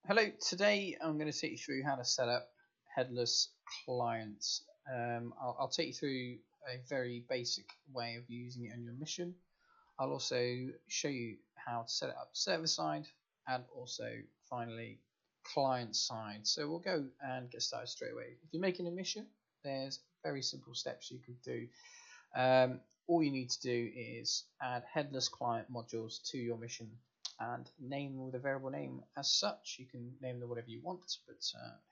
Hello, today I'm going to take you through how to set up headless clients. I'll take you through a very basic way of using it on your mission. I'll also show you how to set it up server side and also finally client side. So we'll go and get started straight away. If you're making a mission, there's very simple steps you can do. All you need to do is add headless client modules to your mission and name with a variable name as such. You can name them whatever you want, but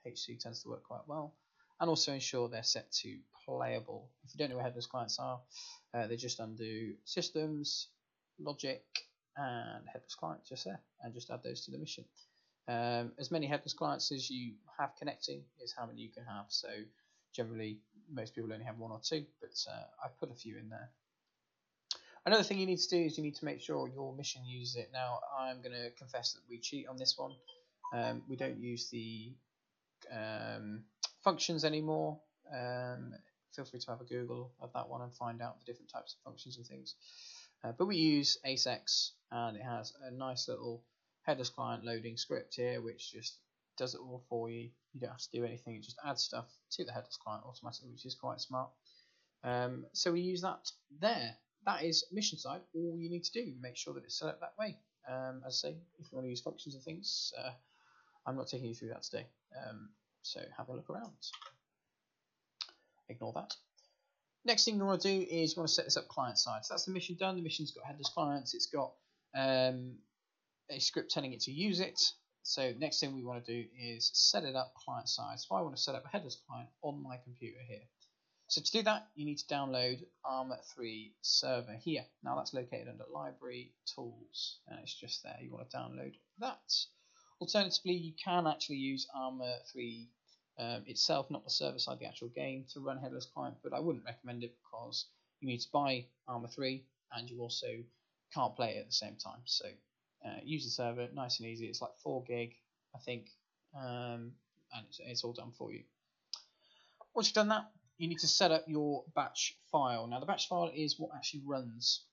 HC tends to work quite well. And also ensure they're set to playable. If you don't know what headless clients are, they just undo systems, logic, and headless client just there, and just add those to the mission. As many headless clients as you have connecting is how many you can have. So generally, most people only have one or two, but I've put a few in there. Another thing you need to do is you need to make sure your mission uses it. Now, I'm going to confess that we cheat on this one. We don't use the functions anymore. Feel free to have a Google of that one and find out the different types of functions and things. But we use AceX, and it has a nice little headless client loading script here, which just does it all for you. You don't have to do anything. It just adds stuff to the headless client automatically, which is quite smart. So we use that there. That is mission side. All you need to do, make sure that it's set up that way. As I say, if you want to use functions and things, I'm not taking you through that today. So have a look around. Ignore that. Next thing you want to do is you want to set this up client side. So that's the mission done. The mission's got headless clients. It's got a script telling it to use it. So next thing we want to do is set it up client side. So I want to set up a headless client on my computer here. So to do that, you need to download Arma 3 server here. Now that's located under library tools, and it's just there. You want to download that. Alternatively, you can actually use Arma 3 itself, not the server side, the actual game, to run headless client, but I wouldn't recommend it because you need to buy Arma 3 and you also can't play it at the same time. So use the server, nice and easy. It's like 4 gig, I think, and it's all done for you. Once you've done that, you need to set up your batch file. Now the batch file is what actually runs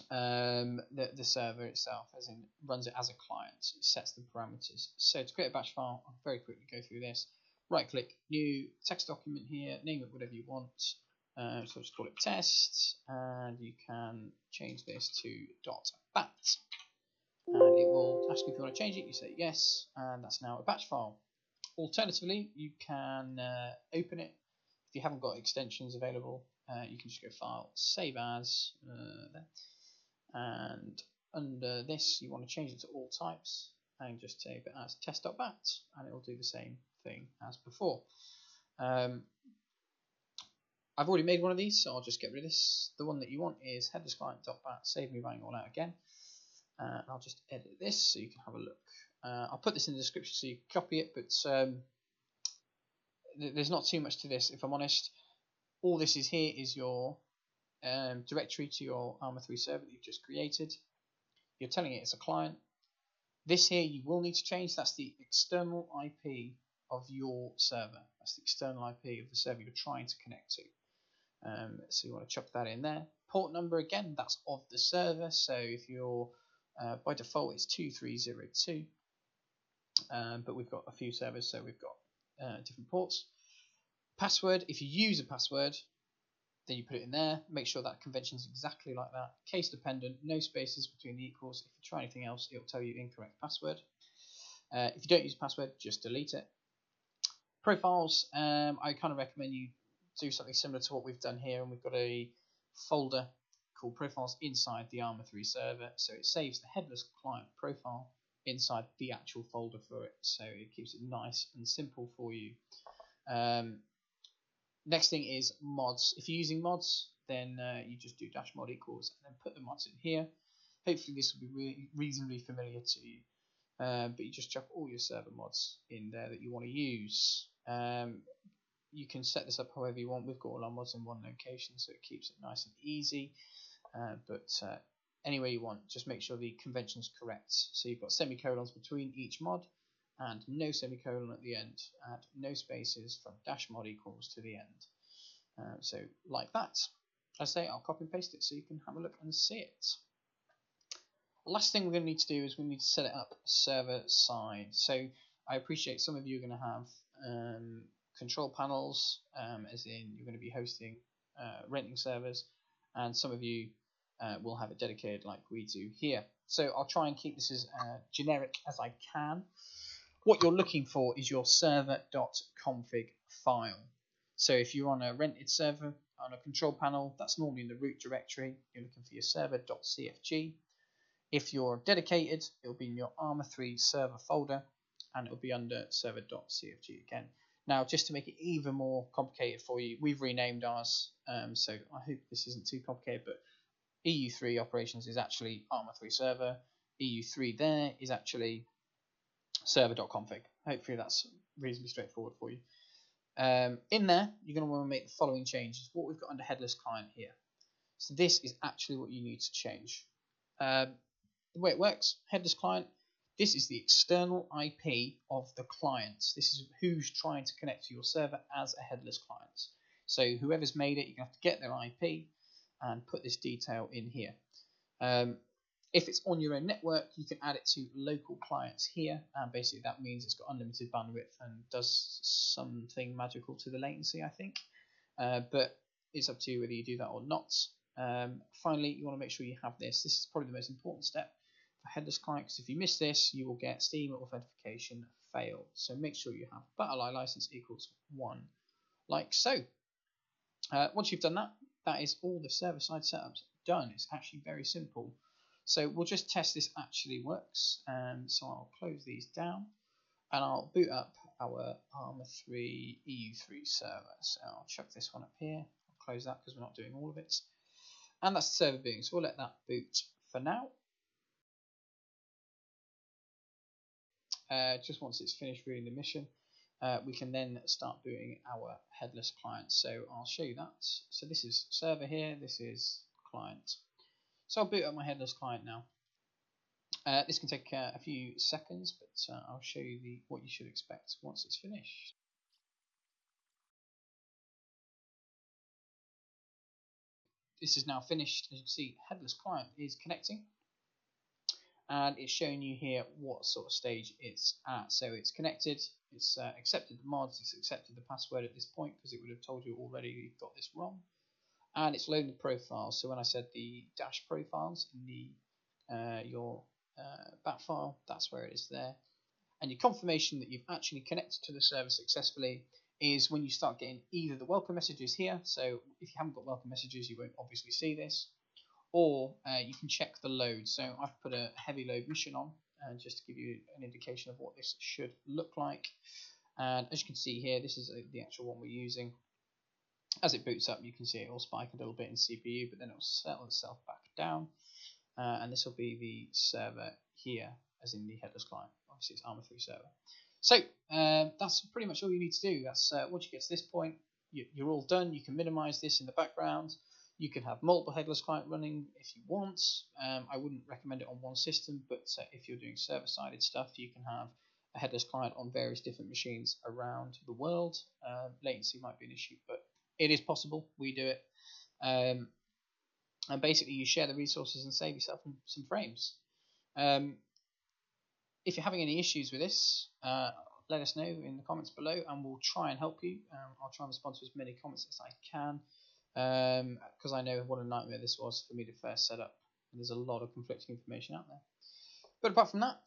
the server itself, as in runs it as a client. It sets the parameters. So to create a batch file, I'll very quickly go through this. Right click, new text document here, name it whatever you want. So I'll just call it test, and you can change this to .bat. And it will ask you if you want to change it. You say yes, and that's now a batch file. Alternatively, you can open it. If you haven't got extensions available, you can just go File, Save As, there. And under this, you want to change it to all types, and just save it as test.bat, and it will do the same thing as before. I've already made one of these, so I'll just get rid of this. The one that you want is headlessClient.bat. Save me writing all out again. I'll just edit this so you can have a look. I'll put this in the description so you can copy it, but there's not too much to this, if I'm honest. All this is here is your directory to your Arma 3 server that you've just created. You're telling it it's a client. This here you will need to change. That's the external IP of your server. That's the external IP of the server you're trying to connect to. So you want to chuck that in there. Port number, again, that's of the server. So if you're by default it's 2302, but we've got a few servers, so we've got different ports. Password, if you use a password, then you put it in there. Make sure that convention is exactly like that. Case dependent, no spaces between the equals. If you try anything else, it'll tell you incorrect password. If you don't use password, just delete it. Profiles, I kind of recommend you do something similar to what we've done here, and we've got a folder called profiles inside the Arma 3 server, so it saves the headless client profile inside the actual folder for it, so it keeps it nice and simple for you. Next thing is mods. If you're using mods, then you just do -mod equals and then put the mods in here. Hopefully this will be reasonably familiar to you, but you just chuck all your server mods in there that you want to use. You can set this up however you want. We've got all our mods in one location, so it keeps it nice and easy. But anywhere you want, just make sure the convention's correct. So you've got semicolons between each mod, and no semicolon at the end, and no spaces from -mod equals to the end. So like that. As I say, I'll copy and paste it so you can have a look and see it. Last thing we're going to need to do is we need to set it up server side. So I appreciate some of you are going to have control panels, as in you're going to be hosting, renting servers, and some of you will have it dedicated like we do here. So I'll try and keep this as generic as I can. What you're looking for is your server.config file. So if you're on a rented server on a control panel, that's normally in the root directory. You're looking for your server.cfg. If you're dedicated, it'll be in your Arma 3 server folder, and it'll be under server.cfg again. Now, just to make it even more complicated for you, we've renamed ours, so I hope this isn't too complicated, but EU3 operations is actually Arma 3 server. EU3 there is actually server.config. Hopefully that's reasonably straightforward for you. In there, you're going to want to make the following changes. What we've got under headless client here. So this is actually what you need to change. The way it works, headless client, this is the external IP of the client. This is who's trying to connect to your server as a headless client. So whoever's made it, you're going to have to get their IP and put this detail in here. If it's on your own network, you can add it to local clients here, and basically that means it's got unlimited bandwidth and does something magical to the latency, I think. But it's up to you whether you do that or not. Finally, you want to make sure you have this. This is probably the most important step for headless client, because if you miss this, you will get Steam authentication fail. So make sure you have ButterFly license equals 1, like so. Once you've done that, that is all the server-side setups done. It's actually very simple. So we'll just test this actually works. So I'll close these down, and I'll boot up our Arma 3 EU3 server. So I'll chuck this one up here. I'll close that because we're not doing all of it. And that's the server booting, so we'll let that boot for now. Just once it's finished reading the mission, we can then start booting our headless client. So I'll show you that. So this is server here, this is client. So I'll boot up my headless client now. This can take a few seconds, but I'll show you what you should expect once it's finished. This is now finished. As you can see, headless client is connecting, and it's showing you here what sort of stage it's at. So it's connected, it's accepted the mods, it's accepted the password at this point because it would have told you already you've got this wrong. And it's loading the profiles. So when I said the dash profiles in the your bat file, that's where it is there. And your confirmation that you've actually connected to the server successfully is when you start getting either the welcome messages here. So if you haven't got welcome messages, you won't obviously see this, or you can check the load. So I've put a heavy load mission on, just to give you an indication of what this should look like. And as you can see here, this is the actual one we're using. As it boots up, you can see it will spike a little bit in CPU, but then it will settle itself back down. And this will be the server here, as in the headless client. Obviously, it's Arma 3 server. So that's pretty much all you need to do. That's once you get to this point, you're all done. You can minimize this in the background. You can have multiple headless client running if you want. I wouldn't recommend it on one system, but if you're doing server-sided stuff, you can have a headless client on various different machines around the world. Latency might be an issue, but it is possible. We do it. And basically, you share the resources and save yourself some frames. If you're having any issues with this, let us know in the comments below, and we'll try and help you. I'll try and respond to as many comments as I can, because I know what a nightmare this was for me to first set up. There's a lot of conflicting information out there. But apart from that,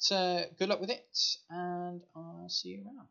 good luck with it, and I'll see you around.